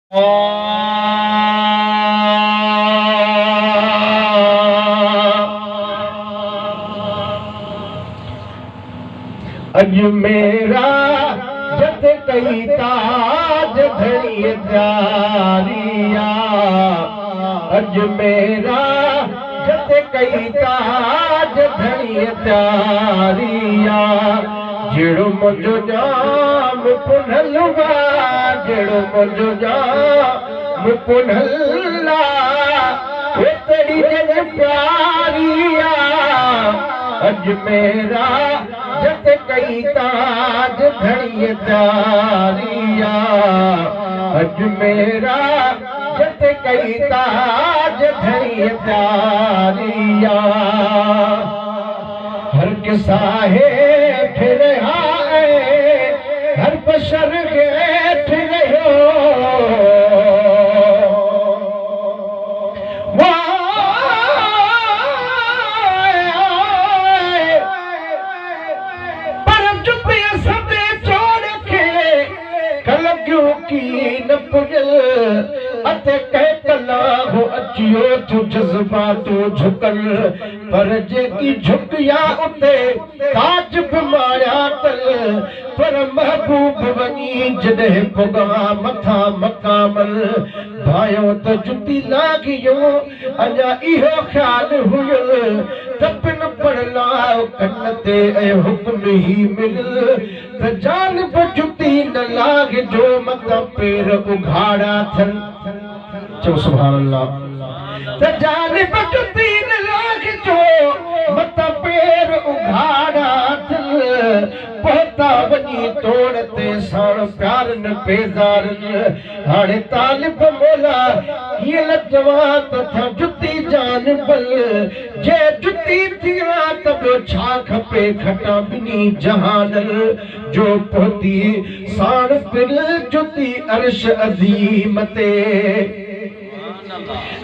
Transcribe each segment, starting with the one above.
अज मेरा जत कई ताज धड़ी जारिया अज मेरा जत कई ताज धड़ी जारिया जेड़ो मुझो जाम पुनलवा जेड़ो मुझो जाम पुनला वो तेरी जन प्यारिया अज मेरा जत कई ताज धड़ी जारिया अज मेरा जत कई ताज धड़ी जारिया हर किसा है फिर आए हर बशर गेठ रहो न पुजल अते कह कला हो अचियो तू जज्बातो झुकल पर जेकी झुकिया उते ताज बमाया तल पर महबूब वनी जॾहिं पुगा मथा मकामल भायो त जुती लागियो अञा इहो ख्याल हुयल तपिन पड़ला कन ते ऐं हुक्म ही मिल त जान जुती न लाग जो मत पेर उघाड़ा थन चो सुभान अल्लाह त जान जुती न लाग जो मत पेर उघाड़ा थन पहुता वनी तोड़ ते साण प्यार न पेदार हाणे तालिब मोला ये लजवा तथा जुती जान बल जे जुती थिया तब छा खपे खटा बिनी जहान जो पहुती साण पिल जुती अर्श अजीम ते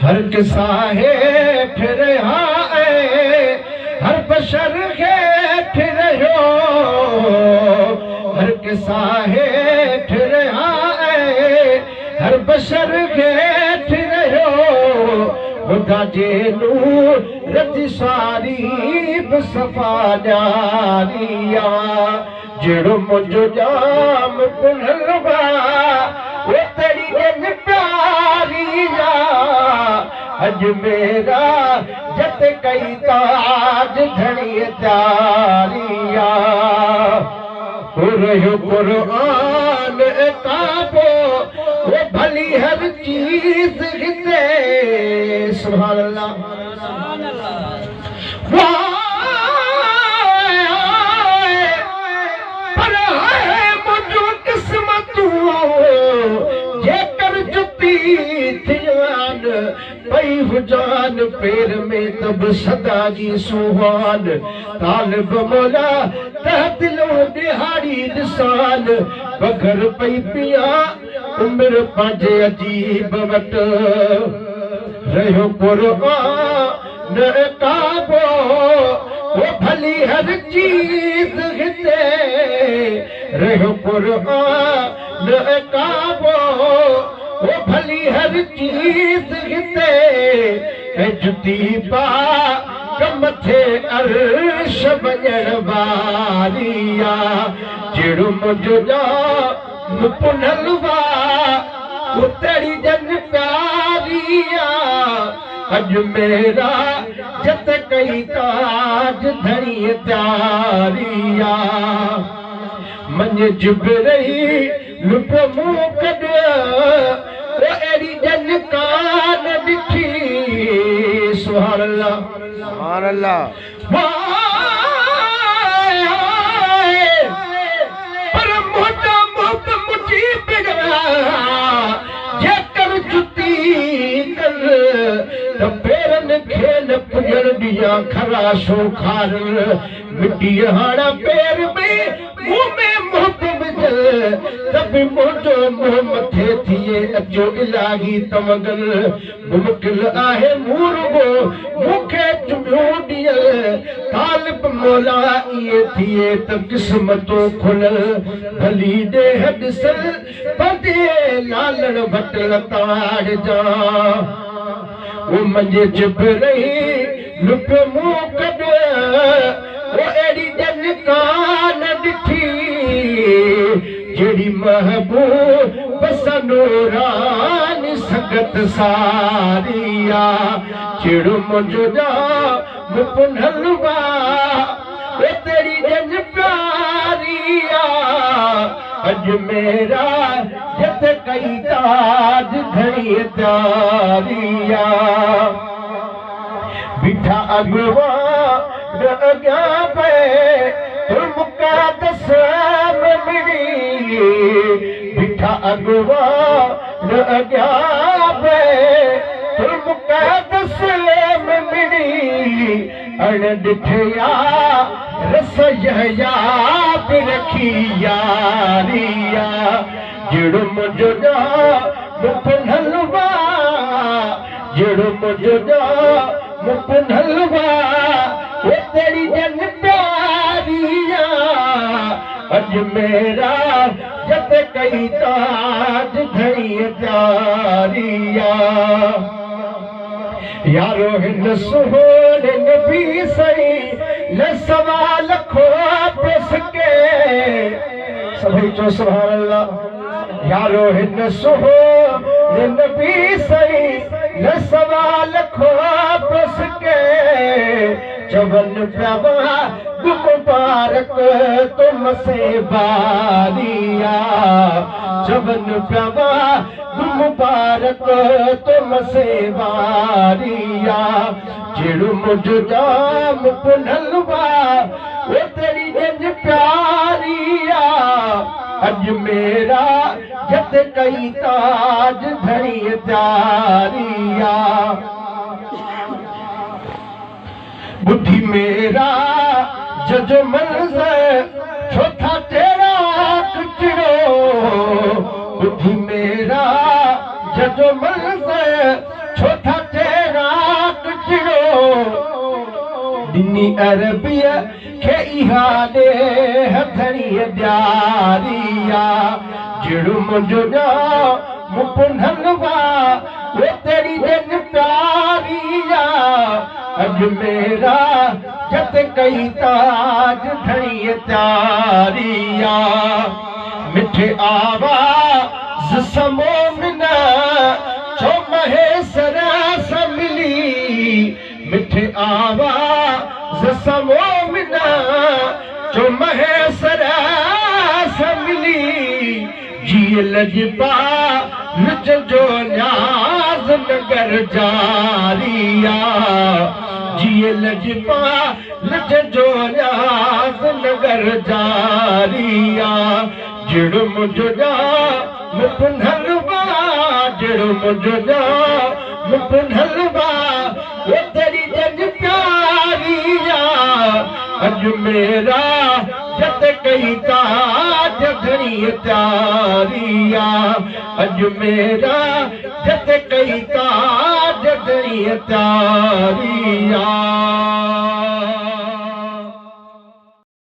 हर किसा है फिर आए हर बशर है फिर हो हर किसा है फिर आए हर बशर है फिर हो खुदा जे नूर रति सारी बसफा जारिया जेड़ो मुझो जाम पुनलवा वो तेरी जन प्यारिया अज मेरा जत कई ताज धड़ी जारिया रहो कुरान काबो वो भली हर चीज हिते सुभान अल्लाह पर है मुझो किस्मत जेकर जुती थियान पई हुजान पेर में तब सदा जी सुहान तालिब मोला तह दिलो दिहाड़ी निशान बगर पई पिया उम्र पांजे अजीब वट रहो कुरान काबो वो भली हर चीज हिते रहो कुरान काबो वो भली हर चीज हिते जुती पा कम थे अर्श वञण वारिया जेड़ो मुझो जाम पुनलवा वो तेरी जन प्यारिया अज मेरा जत कई ताज धड़ी जारिया मन जुब रही लुट मुंह कढ वो एड़ी जन कान ॾिठी सुभान अल्लाह सुभान अल्लाह पर मोटा मोट मुझी बिगड़ा जेकर जुती कर त पेरन खे न पुजण दिया खराशो खार मिट्टी हाड़ा पैर में मुंह में मोहत विझ तभी मुझो मुंह मथे थिए अचो इलाही तमगल मुमकिन आहे मुर्गो मुखे चुमियो ॾियल तालिब मौला इए थिए त किस्मतों खुलल भली दे हदसल बदे लालण भटल ताड़ जा वो मंजे जिब रही लुप मुंह कढ वो एड़ी जन कान ॾिठी जेड़ी महबूब सनूरान संगत सारिया चिड़ो मुझो जा मुपुनल बा वो तेरी जन प्यारिया अज मेरा जत कई ताज घड़ी तारिया बिठा अगवा अॻियां पे मुक़दस में मिली बिठा अगवा अॻियां पे मुक़दस में मिली अण ॾिठया रस याद रखी यारिया जहिड़ो मुंहिंजो मुपुनल बा जहिड़ो मुंहिंजो मुपुनल बा वो तेरी जन प्यारिया अज मेरा जत कई ताज घड़ी तारिया यारो हिन सुहोरे नबी सही न सवाल खो पिस के सभी चो सुभान अल्लाह यारो हिन सुहोरे नबी सही न सवाल खो पिस के चवन प्रभा मुबारक तुमसे बारिया चवन प्रभा मुबारक तुमसे बारिया जेड़ो मुझो जाम पुनलवा वो तेरी जन प्यारिया अज मेरा जत कई ताज धड़ी तारिया बुद्धि मेरा जज मंज़र छो था तेरा चिड़ो बुद्धि मेरा जज मंज़र छो था तेरा चिड़ो दिनी अरबिया के इहा दे हथड़ी ॾियारिया जहिड़ो मुंहिंजो मुपुनलवा वो तेरी जन प्यारिया अज मेरा जत कई ताज धड़ी तारिया मिठे आवाज समो मिना छो महेसर सा मिली मिठे आवाज समो मिना छो महेसर सा मिली जिए लजपा नच जो न्याज नगर जारिया जिए लजपा नच जो न्याज नगर जारिया जहिड़ो मुंहिंजो मुपुनलवा जहिड़ो मुंहिंजो मुपुनलवा वो तेरी जन प्यारिया अज मेरा जत कई ताज घड़ी तारिया अज मेरा जत कई ताज घड़ी तारिया